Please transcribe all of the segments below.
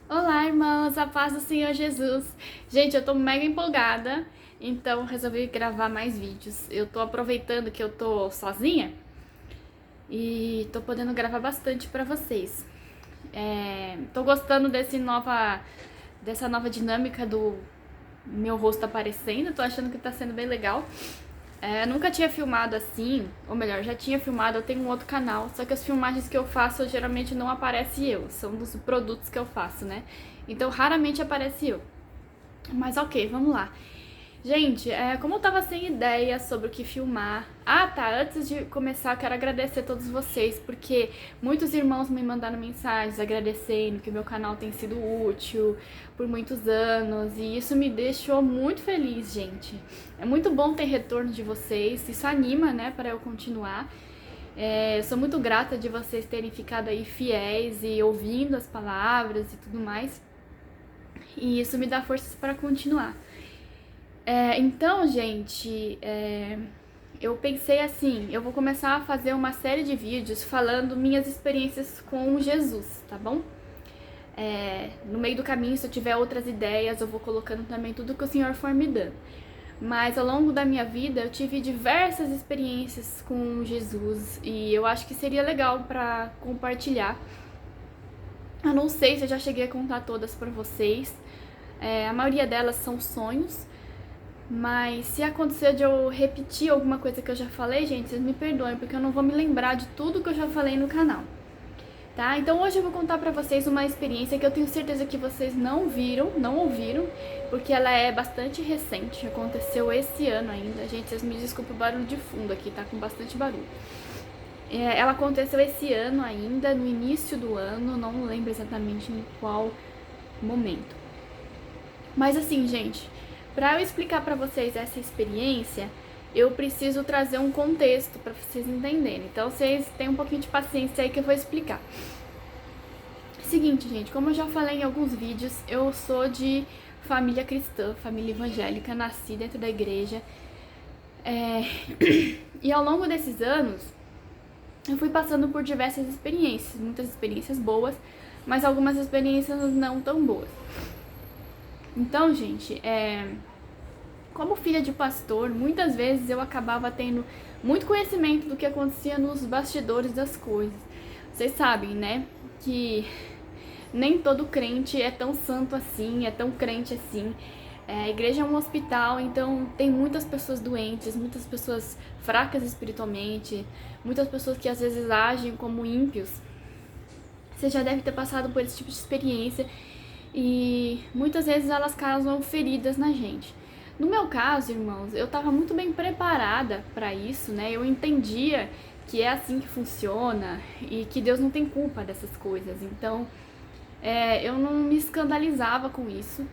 Olá, irmãos, a paz do Senhor Jesus. Gente, eu tô mega empolgada, então resolvi gravar mais vídeos. Eu tô aproveitando que eu tô sozinha e tô podendo gravar bastante pra vocês. Tô gostando dessa nova dinâmica do meu rosto aparecendo, tô achando que tá sendo bem legal. Eu nunca tinha filmado assim, ou melhor, já tinha filmado, eu tenho um outro canal, só que as filmagens que eu faço geralmente não aparece eu, são dos produtos que eu faço, né? Então raramente aparece eu. Mas ok, vamos lá. Gente, como eu tava sem ideia sobre o que filmar. Ah, tá. Antes de começar, eu quero agradecer a todos vocês, porque muitos irmãos me mandaram mensagens agradecendo que o meu canal tem sido útil por muitos anos. E isso me deixou muito feliz, gente. É muito bom ter retorno de vocês. Isso anima, né, para eu continuar. Eu sou muito grata de vocês terem ficado aí fiéis e ouvindo as palavras e tudo mais. E isso me dá forças para continuar. Então, gente, eu pensei assim, eu vou começar a fazer uma série de vídeos falando minhas experiências com Jesus, tá bom? No meio do caminho, se eu tiver outras ideias, eu vou colocando também tudo que o Senhor for me dando. Mas ao longo da minha vida, eu tive diversas experiências com Jesus e eu acho que seria legal para compartilhar. Eu não sei se eu já cheguei a contar todas para vocês. A maioria delas são sonhos. Mas se acontecer de eu repetir alguma coisa que eu já falei, gente, vocês me perdoem, porque eu não vou me lembrar de tudo que eu já falei no canal, tá? Então hoje eu vou contar pra vocês uma experiência que eu tenho certeza que vocês não viram, não ouviram, porque ela é bastante recente, aconteceu esse ano ainda. Gente, vocês me desculpem o barulho de fundo aqui, tá com bastante barulho. Ela aconteceu esse ano ainda, no início do ano, não lembro exatamente em qual momento. Mas assim, gente, para eu explicar para vocês essa experiência, eu preciso trazer um contexto para vocês entenderem. Então, vocês têm um pouquinho de paciência aí que eu vou explicar. Seguinte, gente, como eu já falei em alguns vídeos, eu sou de família cristã, família evangélica, nasci dentro da igreja. E ao longo desses anos, eu fui passando por diversas experiências, muitas experiências boas, mas algumas experiências não tão boas. Então, gente, como filha de pastor, muitas vezes eu acabava tendo muito conhecimento do que acontecia nos bastidores das coisas. Vocês sabem, né, que nem todo crente é tão santo assim, é tão crente assim. A igreja é um hospital, então tem muitas pessoas doentes, muitas pessoas fracas espiritualmente, muitas pessoas que às vezes agem como ímpios. Você já deve ter passado por esse tipo de experiência e muitas vezes elas causam feridas na gente. No meu caso, irmãos, eu estava muito bem preparada para isso, né? Eu entendia que é assim que funciona e que Deus não tem culpa dessas coisas. Então, eu não me escandalizava com isso.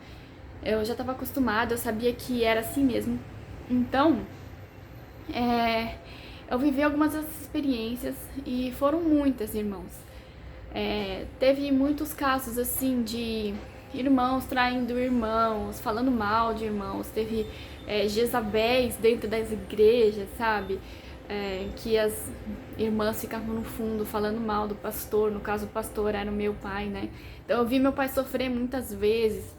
Eu já estava acostumada, eu sabia que era assim mesmo. Então, eu vivi algumas dessas experiências e foram muitas, irmãos. Teve muitos casos assim de irmãos traindo irmãos, falando mal de irmãos. Teve Jezabéis dentro das igrejas, sabe? Que as irmãs ficavam no fundo falando mal do pastor. No caso, o pastor era o meu pai, né? Então eu vi meu pai sofrer muitas vezes.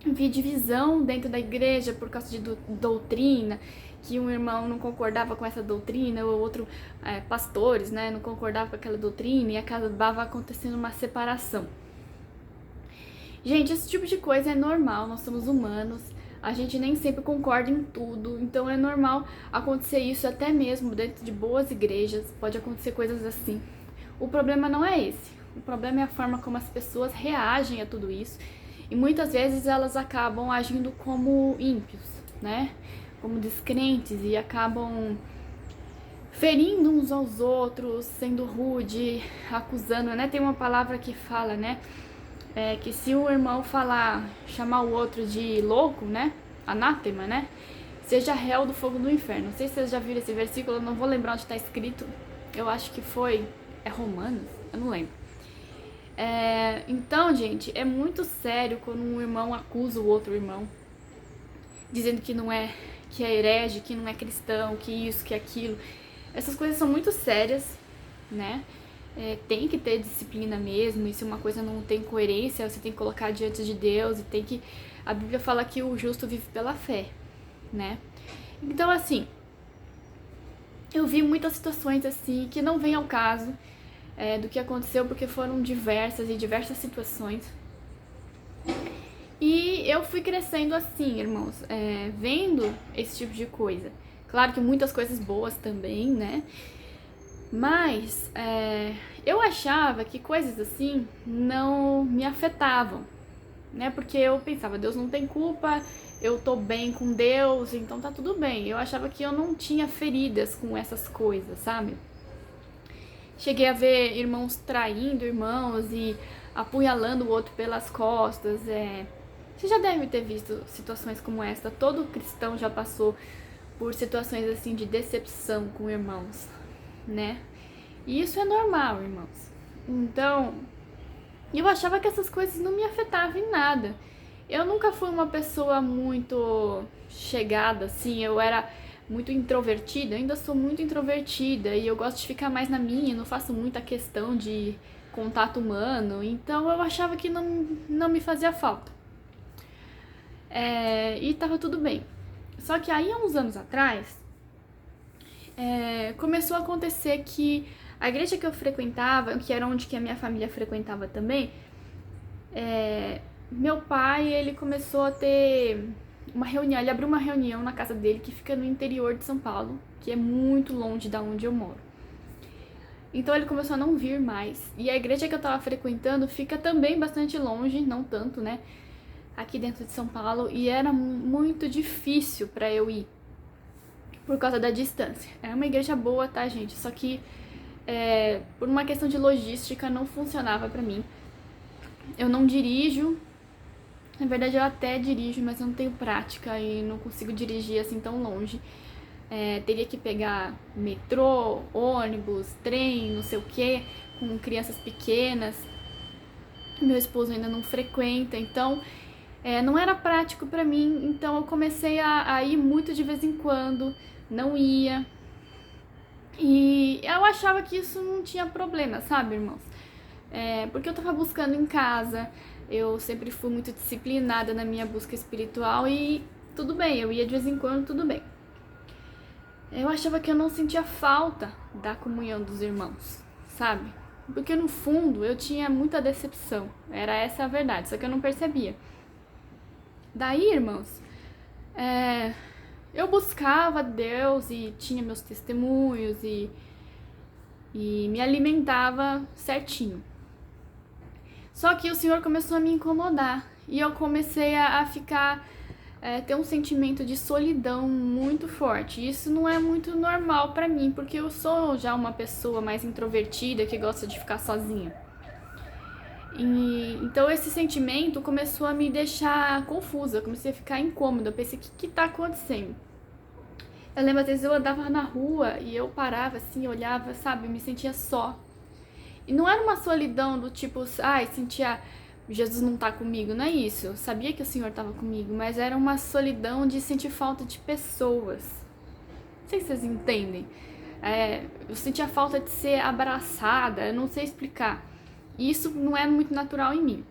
Vi divisão dentro da igreja por causa de doutrina, que um irmão não concordava com essa doutrina, ou outro, pastores, né, não concordavam com aquela doutrina, e acabava acontecendo uma separação. Gente, esse tipo de coisa é normal, nós somos humanos, a gente nem sempre concorda em tudo, então é normal acontecer isso até mesmo dentro de boas igrejas, pode acontecer coisas assim. O problema não é esse, o problema é a forma como as pessoas reagem a tudo isso. E muitas vezes elas acabam agindo como ímpios, né? Como descrentes e acabam ferindo uns aos outros, sendo rude, acusando, né? Tem uma palavra que fala, né? Que se o irmão falar, chamar o outro de louco, né? Anátema, né? Seja réu do fogo do inferno. Não sei se vocês já viram esse versículo, eu não vou lembrar onde está escrito. Eu acho que foi. É Romanos? Eu não lembro. Então, gente, é muito sério quando um irmão acusa o outro irmão, dizendo que é herege, que não é cristão, que isso, que aquilo. Essas coisas são muito sérias, né? tem que ter disciplina mesmo, e se uma coisa não tem coerência, você tem que colocar diante de Deus, e tem que... A Bíblia fala que o justo vive pela fé, né? Então, assim, eu vi muitas situações assim que não vem ao caso do que aconteceu, porque foram diversas situações. E eu fui crescendo assim, irmãos, vendo esse tipo de coisa. Claro que muitas coisas boas também, né? Mas eu achava que coisas assim não me afetavam, né? Porque eu pensava, Deus não tem culpa, eu tô bem com Deus, então tá tudo bem. Eu achava que eu não tinha feridas com essas coisas, sabe? Cheguei a ver irmãos traindo irmãos e apunhalando o outro pelas costas. Você já deve ter visto situações como esta. Todo cristão já passou por situações assim de decepção com irmãos, né? E isso é normal, irmãos. Então, eu achava que essas coisas não me afetavam em nada. Eu nunca fui uma pessoa muito chegada, assim, eu era muito introvertida, ainda sou muito introvertida e eu gosto de ficar mais na minha, não faço muita questão de contato humano, então eu achava que não me fazia falta. E tava tudo bem. Só que aí, há uns anos atrás, começou a acontecer que a igreja que eu frequentava, que era onde que a minha família frequentava também, meu pai, ele começou a ter uma reunião, ele abriu uma reunião na casa dele que fica no interior de São Paulo, que é muito longe da onde eu moro. Então ele começou a não vir mais. E a igreja que eu tava frequentando fica também bastante longe, não tanto, né? Aqui dentro de São Paulo, e era muito difícil pra eu ir por causa da distância. É uma igreja boa, tá, gente? Só que por uma questão de logística não funcionava pra mim. Eu não dirijo. Na verdade, eu até dirijo, mas eu não tenho prática e não consigo dirigir assim tão longe. Teria que pegar metrô, ônibus, trem, não sei o que, com crianças pequenas. Meu esposo ainda não frequenta, então não era prático pra mim. Então eu comecei a ir muito de vez em quando, não ia. E eu achava que isso não tinha problema, sabe, irmãos? Porque eu tava buscando em casa, eu sempre fui muito disciplinada na minha busca espiritual e tudo bem, eu ia de vez em quando, tudo bem. Eu achava que eu não sentia falta da comunhão dos irmãos, sabe? Porque no fundo eu tinha muita decepção, era essa a verdade, só que eu não percebia. Daí, irmãos, eu buscava Deus e tinha meus testemunhos e me alimentava certinho. Só que o Senhor começou a me incomodar e eu comecei a ficar, ter um sentimento de solidão muito forte. Isso não é muito normal pra mim, porque eu sou já uma pessoa mais introvertida que gosta de ficar sozinha. Então esse sentimento começou a me deixar confusa, eu comecei a ficar incômoda, eu pensei, o que tá acontecendo? Eu lembro, às vezes eu andava na rua e eu parava assim, olhava, sabe, eu me sentia só. E não era uma solidão do tipo, sentia Jesus não tá comigo, não é isso. Eu sabia que o Senhor tava comigo, mas era uma solidão de sentir falta de pessoas. Não sei se vocês entendem. Eu sentia falta de ser abraçada, eu não sei explicar. E isso não era muito natural em mim,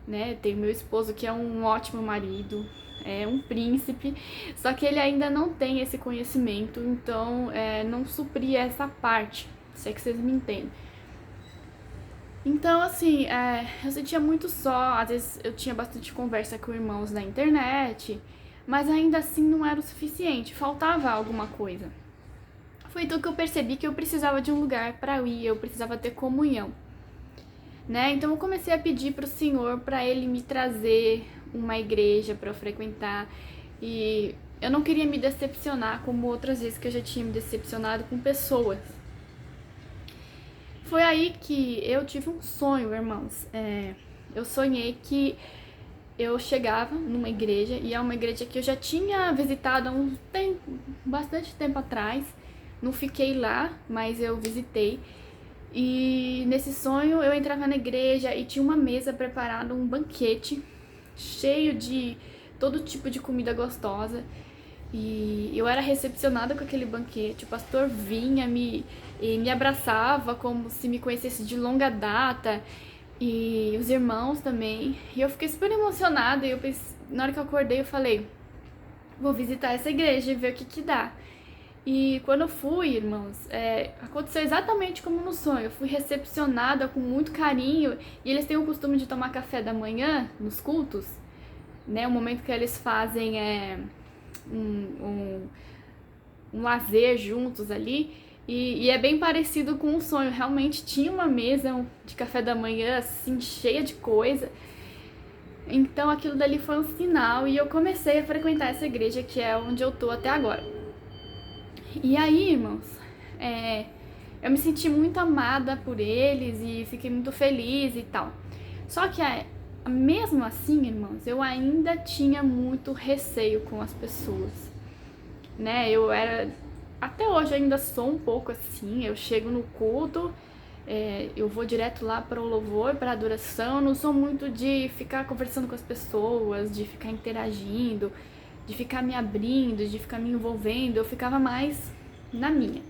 né? Tenho meu esposo que é um ótimo marido, é um príncipe, só que ele ainda não tem esse conhecimento, então não supria essa parte, se é que vocês me entendem. Então, assim, eu sentia muito só, às vezes eu tinha bastante conversa com irmãos na internet, mas ainda assim não era o suficiente, faltava alguma coisa. Foi então que eu percebi que eu precisava de um lugar para ir, eu precisava ter comunhão, né? Então eu comecei a pedir pro Senhor para ele me trazer uma igreja para eu frequentar, e eu não queria me decepcionar como outras vezes que eu já tinha me decepcionado com pessoas. Foi aí que eu tive um sonho, irmãos. Eu sonhei que eu chegava numa igreja, e é uma igreja que eu já tinha visitado há bastante tempo atrás. Não fiquei lá, mas eu visitei. E nesse sonho eu entrava na igreja e tinha uma mesa preparada, um banquete cheio de todo tipo de comida gostosa. E eu era recepcionada com aquele banquete. O pastor vinha, e me abraçava como se me conhecesse de longa data. E os irmãos também. E eu fiquei super emocionada. E eu pensei, na hora que eu acordei, eu falei, vou visitar essa igreja e ver o que que dá. E quando eu fui, irmãos, aconteceu exatamente como no sonho. Eu fui recepcionada com muito carinho. E eles têm o costume de tomar café da manhã nos cultos, né? O momento que eles fazem um lazer juntos ali. E é bem parecido com um sonho. Realmente tinha uma mesa de café da manhã, assim, cheia de coisa. Então aquilo dali foi um sinal e eu comecei a frequentar essa igreja, que é onde eu tô até agora. E aí, irmãos, eu me senti muito amada por eles e fiquei muito feliz e tal. Só que mesmo assim, irmãos, eu ainda tinha muito receio com as pessoas, né? Até hoje eu ainda sou um pouco assim. Eu chego no culto, eu vou direto lá para o louvor, para a adoração. Eu não sou muito de ficar conversando com as pessoas, de ficar interagindo, de ficar me abrindo, de ficar me envolvendo. Eu ficava mais na minha.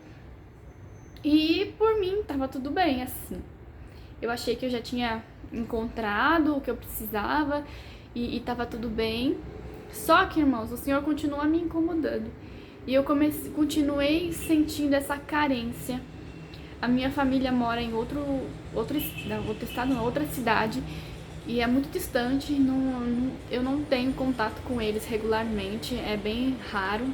E por mim tava tudo bem assim. Eu achei que eu já tinha encontrado o que eu precisava e tava tudo bem. Só que, irmãos, o Senhor continua me incomodando. E eu continuei sentindo essa carência. A minha família mora em outro estado, na outra cidade. E é muito distante, eu não tenho contato com eles regularmente, é bem raro.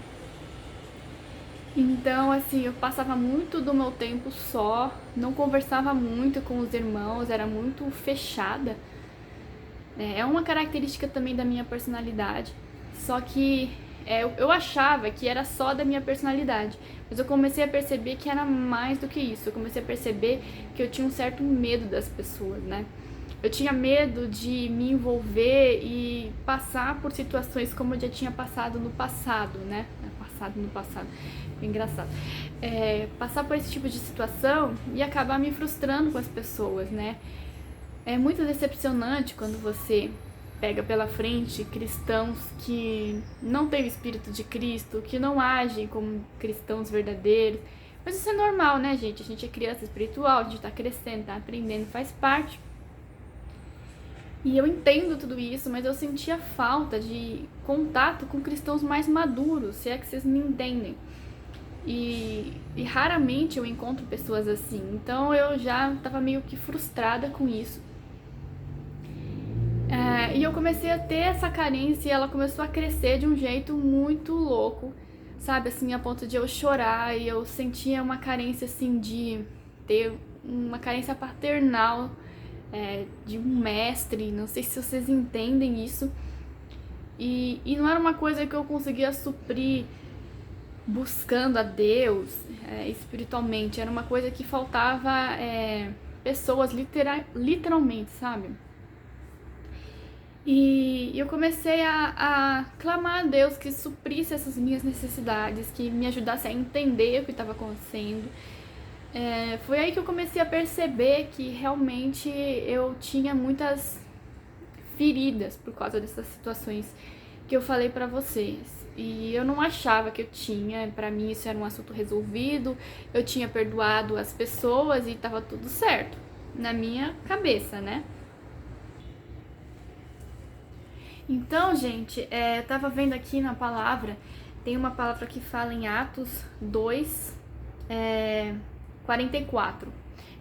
Então, assim, eu passava muito do meu tempo só, não conversava muito com os irmãos, era muito fechada. É uma característica também da minha personalidade. Só que eu achava que era só da minha personalidade, mas eu comecei a perceber que era mais do que isso. Eu comecei a perceber que eu tinha um certo medo das pessoas, né? Eu tinha medo de me envolver e passar por situações como eu já tinha passado no passado, né? No passado, engraçado. Passar por esse tipo de situação e acabar me frustrando com as pessoas, né? É muito decepcionante quando você pega pela frente cristãos que não têm o Espírito de Cristo, que não agem como cristãos verdadeiros. Mas isso é normal, né, gente? A gente é criança espiritual, a gente tá crescendo, tá aprendendo, faz parte. E eu entendo tudo isso, mas eu sentia falta de contato com cristãos mais maduros, se é que vocês me entendem. E raramente eu encontro pessoas assim. Então eu já estava meio que frustrada com isso. E eu comecei a ter essa carência e ela começou a crescer de um jeito muito louco, sabe? Assim, a ponto de eu chorar, e eu sentia uma carência, assim, de ter uma carência paternal, de um mestre. Não sei se vocês entendem isso. E não era uma coisa que eu conseguia suprir buscando a Deus espiritualmente. Era uma coisa que faltava pessoas literalmente, sabe? E eu comecei a clamar a Deus que suprisse essas minhas necessidades, que me ajudasse a entender o que estava acontecendo. Foi aí que eu comecei a perceber que realmente eu tinha muitas feridas por causa dessas situações que eu falei pra vocês. E eu não achava que eu tinha, pra mim isso era um assunto resolvido, eu tinha perdoado as pessoas e tava tudo certo, na minha cabeça, né? Então, gente, eu tava vendo aqui na palavra, tem uma palavra que fala em Atos 2, 44,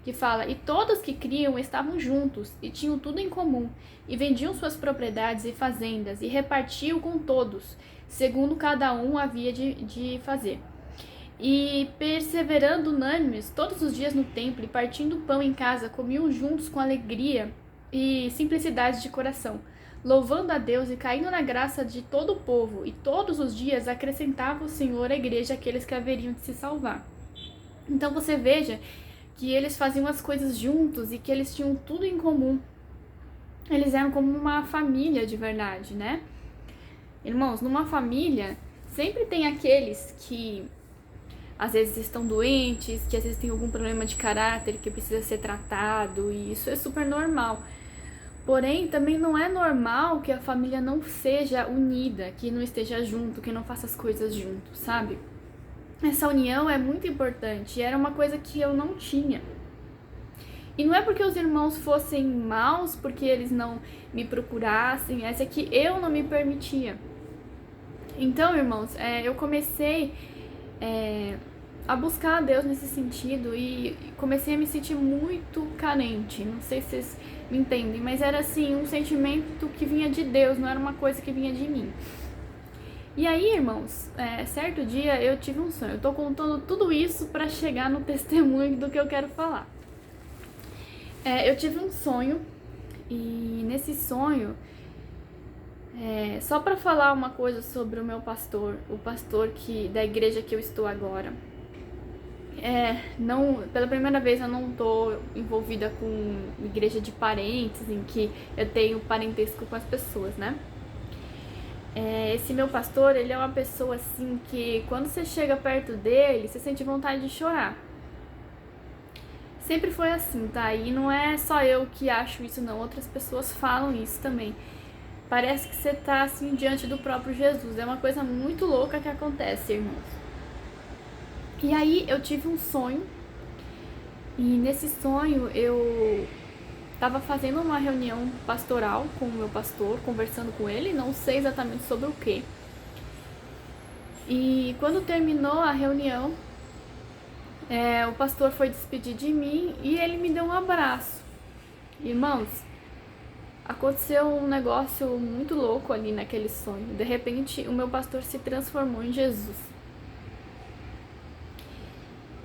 que fala: e todos que criam estavam juntos e tinham tudo em comum, e vendiam suas propriedades e fazendas e repartiam com todos, segundo cada um havia de fazer. E perseverando unânimes todos os dias no templo e partindo pão em casa, comiam juntos com alegria e simplicidade de coração, louvando a Deus e caindo na graça de todo o povo, e todos os dias acrescentava o Senhor à igreja aqueles que haveriam de se salvar. Então você veja que eles faziam as coisas juntos e que eles tinham tudo em comum. Eles eram como uma família de verdade, né? Irmãos, numa família sempre tem aqueles que às vezes estão doentes, que às vezes tem algum problema de caráter que precisa ser tratado, e isso é super normal. Porém, também não é normal que a família não seja unida, que não esteja junto, que não faça as coisas junto, sabe? Essa união é muito importante e era uma coisa que eu não tinha. E não é porque os irmãos fossem maus, porque eles não me procurassem, essa é que eu não me permitia. Então, irmãos, eu comecei a buscar a Deus nesse sentido e comecei a me sentir muito carente. Não sei se vocês me entendem, mas era assim, um sentimento que vinha de Deus, não era uma coisa que vinha de mim. E aí, irmãos, certo dia eu tive um sonho. Eu tô contando tudo isso para chegar no testemunho do que eu quero falar. Eu tive um sonho e nesse sonho, só para falar uma coisa sobre o meu pastor, o pastor da igreja que eu estou agora. Pela primeira vez eu não tô envolvida com igreja de parentes, em que eu tenho parentesco com as pessoas, né? Esse meu pastor, ele é uma pessoa assim que quando você chega perto dele, você sente vontade de chorar. Sempre foi assim, tá? E não é só eu que acho isso, não. Outras pessoas falam isso também. Parece que você tá assim diante do próprio Jesus. É uma coisa muito louca que acontece, irmãos. E aí eu tive um sonho. E nesse sonho eu tava fazendo uma reunião pastoral com o meu pastor, conversando com ele, não sei exatamente sobre o que. E quando terminou a reunião, o pastor foi despedir de mim e ele me deu um abraço. Irmãos, aconteceu um negócio muito louco ali naquele sonho. De repente, o meu pastor se transformou em Jesus.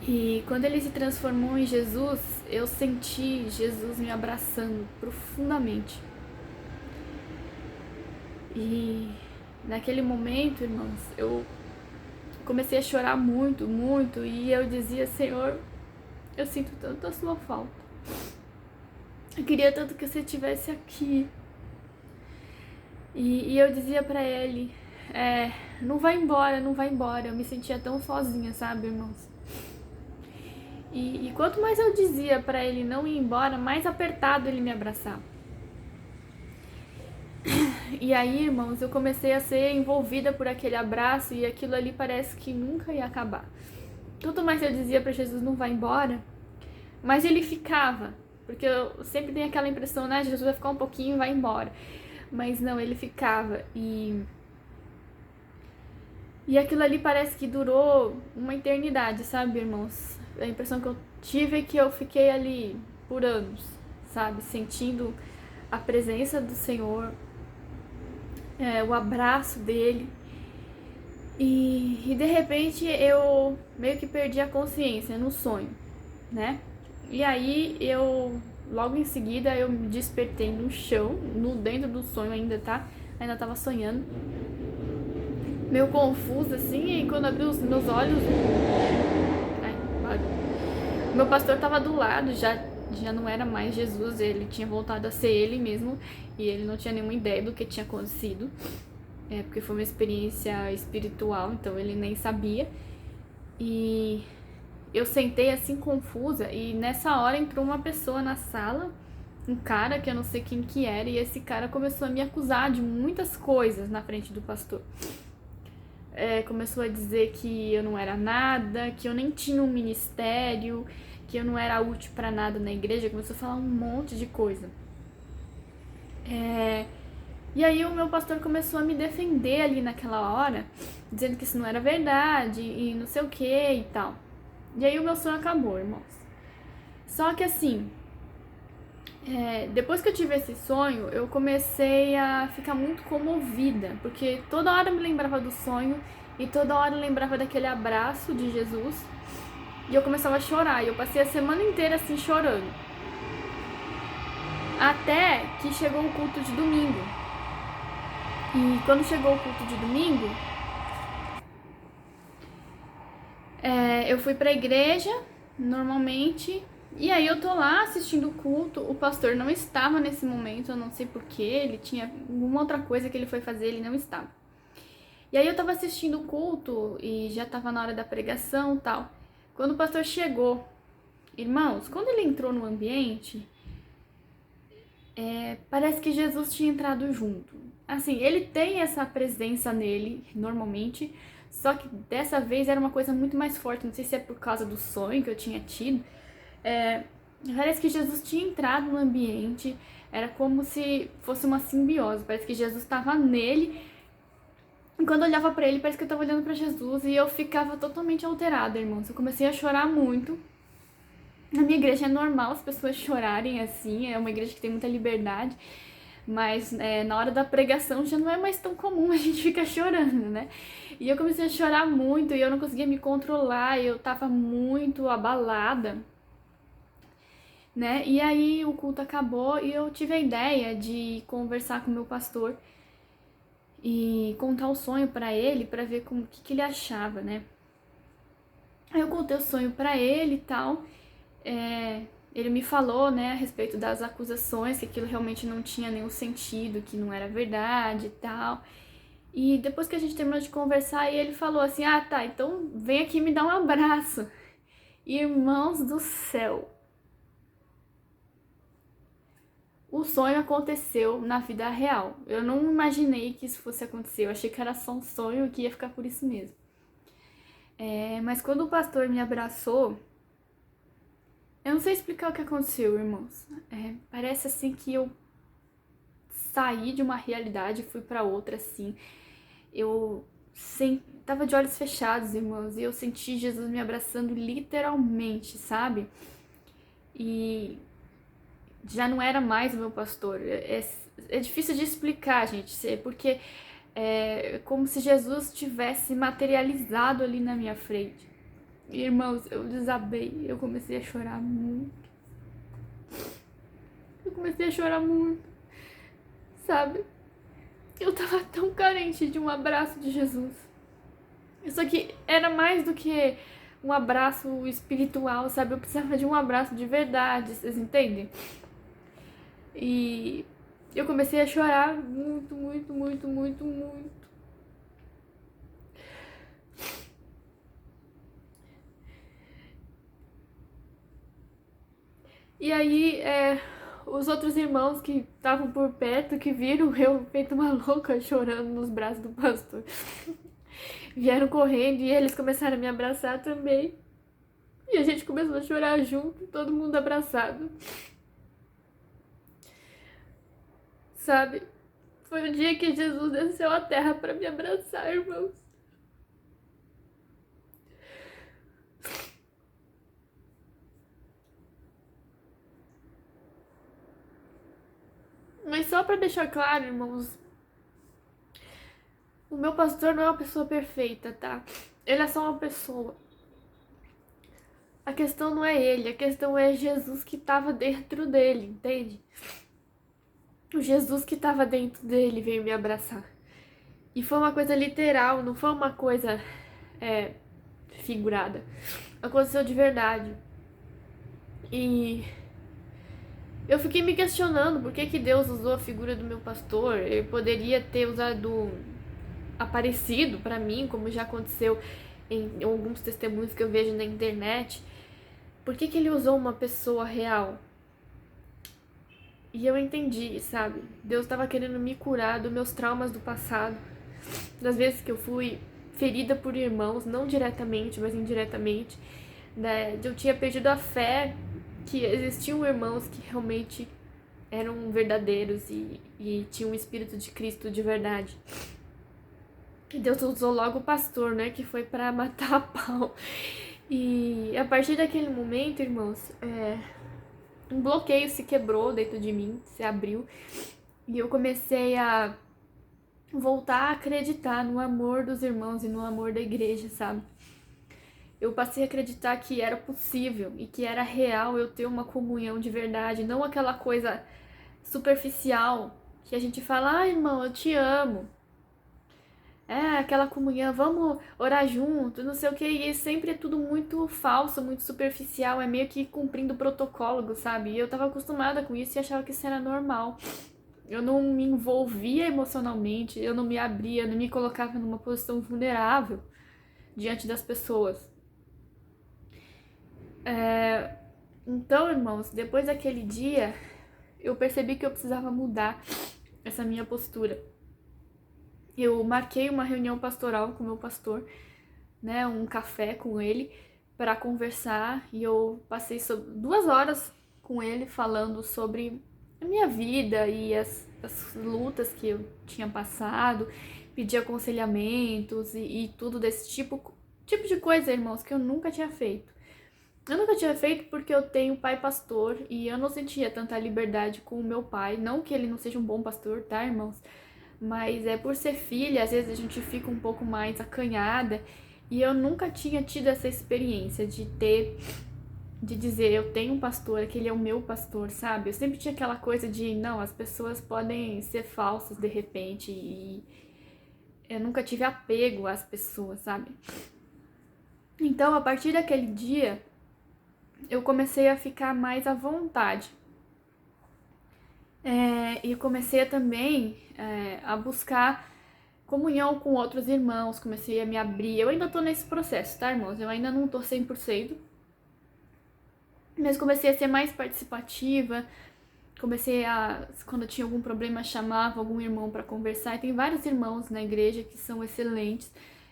E quando ele se transformou em Jesus, eu senti Jesus me abraçando profundamente. E naquele momento, irmãos, eu comecei a chorar muito, muito. E eu dizia: Senhor, eu sinto tanto a sua falta. Eu queria tanto que você estivesse aqui. E eu dizia pra ele: não vai embora, não vai embora. Eu me sentia tão sozinha, sabe, irmãos? E quanto mais eu dizia pra ele não ir embora, mais apertado ele me abraçava. E aí, irmãos, eu comecei a ser envolvida por aquele abraço e aquilo ali parece que nunca ia acabar. Quanto mais eu dizia pra Jesus não vai embora, mas ele ficava. Porque eu sempre tenho aquela impressão, né? Jesus vai ficar um pouquinho e vai embora. Mas não, ele ficava. E aquilo ali parece que durou uma eternidade, sabe, irmãos? A impressão que eu tive é que eu fiquei ali por anos, sabe? Sentindo a presença do Senhor, o abraço dele. E de repente eu meio que perdi a consciência no sonho, né? E aí logo em seguida eu me despertei no chão, dentro do sonho ainda, tá? Ainda tava sonhando. Meio confusa assim, e quando abri os meus olhos, meu pastor tava do lado, já não era mais Jesus, ele tinha voltado a ser ele mesmo, e ele não tinha nenhuma ideia do que tinha acontecido. Porque foi uma experiência espiritual, então ele nem sabia. E eu sentei assim confusa e nessa hora entrou uma pessoa na sala, um cara que eu não sei quem que era, e esse cara começou a me acusar de muitas coisas na frente do pastor. Começou a dizer que eu não era nada, que eu nem tinha um ministério, que eu não era útil pra nada na igreja. Começou a falar um monte de coisa. E aí o meu pastor começou a me defender ali naquela hora, dizendo que isso não era verdade e não sei o que e tal. E aí o meu sonho acabou, irmãos. Só que assim, depois que eu tive esse sonho, eu comecei a ficar muito comovida, porque toda hora eu me lembrava do sonho e toda hora eu lembrava daquele abraço de Jesus e eu começava a chorar. E eu passei a semana inteira assim chorando. Até que chegou o culto de domingo. E quando chegou o culto de domingo, eu fui pra igreja, normalmente, e aí eu tô lá assistindo o culto. O pastor não estava nesse momento, eu não sei porquê, ele tinha alguma outra coisa que ele foi fazer, ele não estava. E aí eu tava assistindo o culto e já tava na hora da pregação e tal. Quando o pastor chegou, irmãos, quando ele entrou no ambiente, Parece que Jesus tinha entrado junto. Assim, ele tem essa presença nele, normalmente, só que dessa vez era uma coisa muito mais forte. Não sei se é por causa do sonho que eu tinha tido. Parece que Jesus tinha entrado no ambiente, era como se fosse uma simbiose. Parece que Jesus estava nele. E quando eu olhava pra ele, parece que eu tava olhando pra Jesus e eu ficava totalmente alterada, irmãos. Eu comecei a chorar muito. Na minha igreja é normal as pessoas chorarem assim, é uma igreja que tem muita liberdade, mas na hora da pregação já não é mais tão comum a gente ficar chorando, né? E eu comecei a chorar muito e eu não conseguia me controlar, eu tava muito abalada, né? E aí o culto acabou e eu tive a ideia de conversar com o meu pastor e contar o sonho pra ele, pra ver como que ele achava, né? Aí eu contei o sonho pra ele e tal. Ele me falou, né, a respeito das acusações, que aquilo realmente não tinha nenhum sentido, que não era verdade e tal. E depois que a gente terminou de conversar, ele falou assim: ah, tá, então vem aqui me dar um abraço. Irmãos do céu, o sonho aconteceu na vida real. Eu não imaginei que isso fosse acontecer, eu achei que era só um sonho e que ia ficar por isso mesmo. Mas quando o pastor me abraçou, eu não sei explicar o que aconteceu, irmãos. Parece assim que eu saí de uma realidade e fui pra outra, assim. Eu tava de olhos fechados, irmãos, e eu senti Jesus me abraçando literalmente, sabe? E já não era mais o meu pastor. É difícil de explicar, gente, porque é como se Jesus tivesse materializado ali na minha frente. Irmãos, eu desabei, eu comecei a chorar muito. Eu comecei a chorar muito, sabe? Eu tava tão carente de um abraço de Jesus. Isso aqui era mais do que um abraço espiritual, sabe? Eu precisava de um abraço de verdade, vocês entendem? E eu comecei a chorar muito, muito, muito, muito, muito. E aí, os outros irmãos que estavam por perto, que viram eu feito uma louca chorando nos braços do pastor, vieram correndo e eles começaram a me abraçar também. E a gente começou a chorar junto, todo mundo abraçado. Sabe? Foi o dia que Jesus desceu à terra para me abraçar, irmãos. Mas só para deixar claro, irmãos, o meu pastor não é uma pessoa perfeita, tá? Ele é só uma pessoa. A questão não é ele, a questão é Jesus que estava dentro dele, entende? O Jesus que estava dentro dele veio me abraçar. E foi uma coisa literal, não foi uma coisa figurada. Aconteceu de verdade. E eu fiquei me questionando por que Deus usou a figura do meu pastor. Ele poderia ter usado aparecido pra mim, como já aconteceu em alguns testemunhos que eu vejo na internet. Por que ele usou uma pessoa real? E eu entendi, sabe? Deus estava querendo me curar dos meus traumas do passado, das vezes que eu fui ferida por irmãos, não diretamente, mas indiretamente, né? Eu tinha perdido a fé que existiam irmãos que realmente eram verdadeiros e tinham o Espírito de Cristo de verdade. E Deus usou logo o pastor, né? Que foi pra matar a pau. E a partir daquele momento, irmãos, um bloqueio se quebrou dentro de mim, se abriu. E eu comecei a voltar a acreditar no amor dos irmãos e no amor da igreja, sabe? Eu passei a acreditar que era possível e que era real eu ter uma comunhão de verdade, não aquela coisa superficial que a gente fala: ah, irmão, eu te amo. Aquela comunhão, vamos orar junto, não sei o que, e sempre é tudo muito falso, muito superficial, é meio que cumprindo o protocolo, sabe? E eu tava acostumada com isso e achava que isso era normal. Eu não me envolvia emocionalmente, eu não me abria, não me colocava numa posição vulnerável diante das pessoas. Então, irmãos, depois daquele dia, eu percebi que eu precisava mudar essa minha postura. Eu marquei uma reunião pastoral com o meu pastor, né, um café com ele, para conversar, e eu passei 2 horas com ele falando sobre a minha vida e as lutas que eu tinha passado, pedi aconselhamentos e tudo desse tipo de coisa, irmãos, que eu nunca tinha feito. Eu nunca tinha feito porque eu tenho pai pastor e eu não sentia tanta liberdade com o meu pai. Não que ele não seja um bom pastor, tá, irmãos? Mas é por ser filha, às vezes a gente fica um pouco mais acanhada. E eu nunca tinha tido essa experiência de dizer, eu tenho um pastor, que ele é o meu pastor, sabe? Eu sempre tinha aquela coisa de, não, as pessoas podem ser falsas de repente. E eu nunca tive apego às pessoas, sabe? Então, a partir daquele dia, eu comecei a ficar mais à vontade. E comecei também a buscar comunhão com outros irmãos, comecei a me abrir. Eu ainda tô nesse processo, tá, irmãos? Eu ainda não tô 100%, mas comecei a ser mais participativa, quando eu tinha algum problema, chamava algum irmão para conversar. E tem vários irmãos na igreja que são excelentes.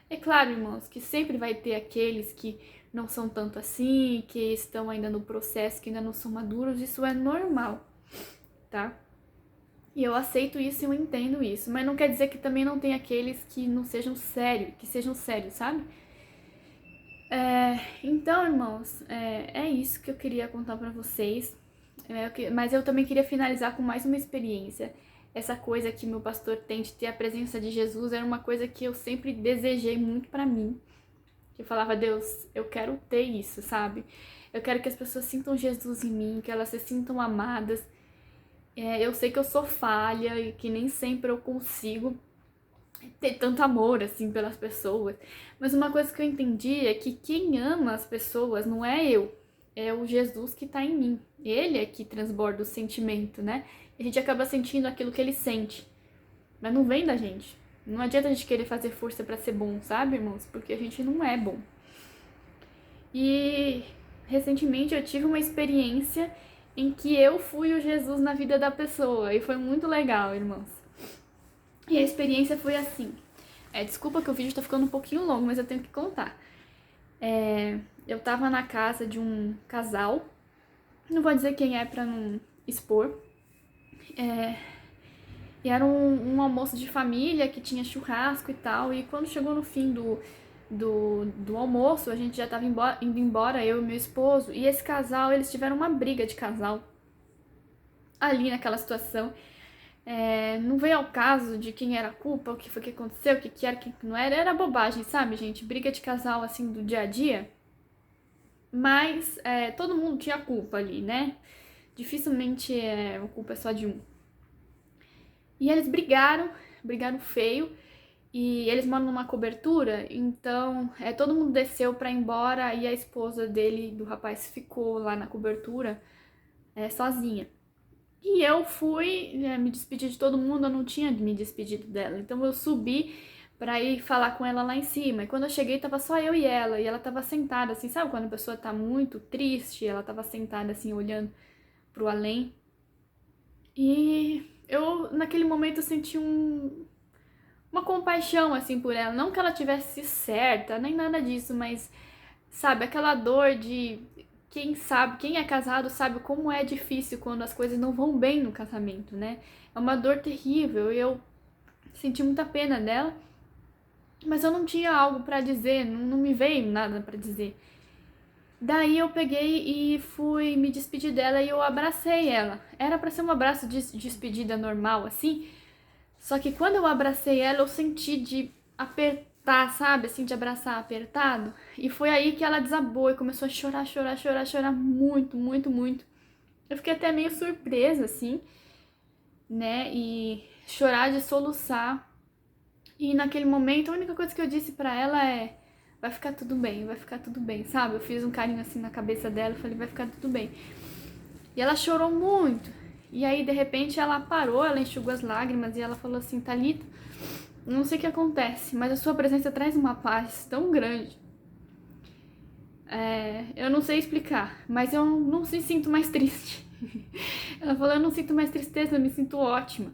É claro, irmãos, que sempre vai ter aqueles que não são tanto assim, que estão ainda no processo, que ainda não são maduros. Isso é normal, tá? E eu aceito isso e eu entendo isso. Mas não quer dizer que também não tem aqueles que não sejam sérios, que sejam sérios, sabe? Então, irmãos, é isso que eu queria contar pra vocês. Mas eu também queria finalizar com mais uma experiência. Essa coisa que meu pastor tem de ter a presença de Jesus era uma coisa que eu sempre desejei muito pra mim. Eu falava, Deus, eu quero ter isso, sabe? Eu quero que as pessoas sintam Jesus em mim, que elas se sintam amadas. Eu sei que eu sou falha e que nem sempre eu consigo ter tanto amor, assim, pelas pessoas. Mas uma coisa que eu entendi é que quem ama as pessoas não é eu, é o Jesus que tá em mim. Ele é que transborda o sentimento, né? A gente acaba sentindo aquilo que ele sente, mas não vem da gente. Não adianta a gente querer fazer força pra ser bom, sabe, irmãos? Porque a gente não é bom. E recentemente eu tive uma experiência em que eu fui o Jesus na vida da pessoa. E foi muito legal, irmãos. E a experiência foi assim. Desculpa que o vídeo tá ficando um pouquinho longo, mas eu tenho que contar. Eu tava na casa de um casal. Não vou dizer quem é pra não expor. E era um almoço de família que tinha churrasco e tal. E quando chegou no fim do almoço, a gente já tava indo embora, eu e meu esposo. E esse casal, eles tiveram uma briga de casal ali naquela situação. Não veio ao caso de quem era a culpa, o que foi que aconteceu, o que era, o que não era. Era bobagem, sabe, gente? Briga de casal, assim, do dia a dia. Mas todo mundo tinha culpa ali, né? Dificilmente a culpa é só de um. E eles brigaram feio. E eles moram numa cobertura, então todo mundo desceu pra ir embora e a esposa dele, do rapaz, ficou lá na cobertura sozinha. E eu fui me despedir de todo mundo, eu não tinha me despedido dela. Então eu subi pra ir falar com ela lá em cima. E quando eu cheguei, tava só eu e ela tava sentada assim, sabe quando a pessoa tá muito triste? Ela tava sentada assim, olhando pro além. E eu, naquele momento, eu senti uma compaixão, assim, por ela. Não que ela tivesse certa, nem nada disso, mas, sabe, aquela dor de... Quem é casado sabe como é difícil quando as coisas não vão bem no casamento, né? É uma dor terrível e eu senti muita pena dela, mas eu não tinha algo pra dizer, não me veio nada pra dizer. Daí eu peguei e fui me despedir dela e eu abracei ela. Era pra ser um abraço de despedida normal, assim, só que quando eu abracei ela, eu senti de apertar, sabe? Assim, de abraçar apertado. E foi aí que ela desabou e começou a chorar muito, muito, muito. Eu fiquei até meio surpresa, assim, né? E chorar de soluçar. E naquele momento, a única coisa que eu disse pra ela é: vai ficar tudo bem, sabe? Eu fiz um carinho assim na cabeça dela e falei: vai ficar tudo bem. E ela chorou muito. E aí, de repente, ela parou, ela enxugou as lágrimas e ela falou assim: Thalita, não sei o que acontece, mas a sua presença traz uma paz tão grande. Eu não sei explicar, mas eu não me sinto mais triste. Ela falou, eu não sinto mais tristeza, eu me sinto ótima.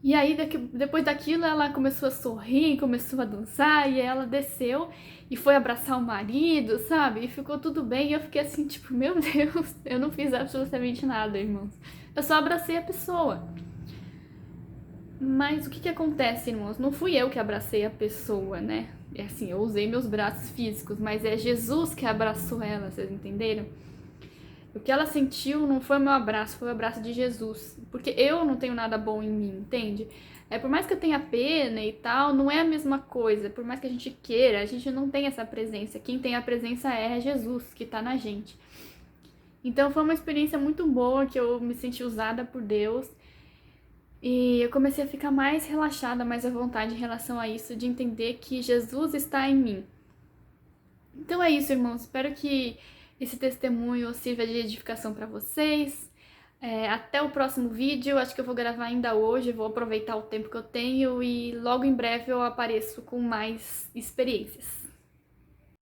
E aí, depois daquilo, ela começou a sorrir, começou a dançar, e ela desceu e foi abraçar o marido, sabe? E ficou tudo bem, e eu fiquei assim, tipo, meu Deus, eu não fiz absolutamente nada, irmãos. Eu só abracei a pessoa. Mas o que acontece, irmãos? Não fui eu que abracei a pessoa, né? É assim, eu usei meus braços físicos, mas é Jesus que abraçou ela, vocês entenderam? O que ela sentiu não foi o meu abraço, foi o abraço de Jesus. Porque eu não tenho nada bom em mim, entende? Por mais que eu tenha pena e tal, não é a mesma coisa. Por mais que a gente queira, a gente não tem essa presença. Quem tem a presença é Jesus, que tá na gente. Então foi uma experiência muito boa, que eu me senti usada por Deus. E eu comecei a ficar mais relaxada, mais à vontade em relação a isso, de entender que Jesus está em mim. Então é isso, irmãos. Espero que esse testemunho sirva de edificação para vocês. Até o próximo vídeo. Acho que eu vou gravar ainda hoje. Vou aproveitar o tempo que eu tenho e logo em breve eu apareço com mais experiências.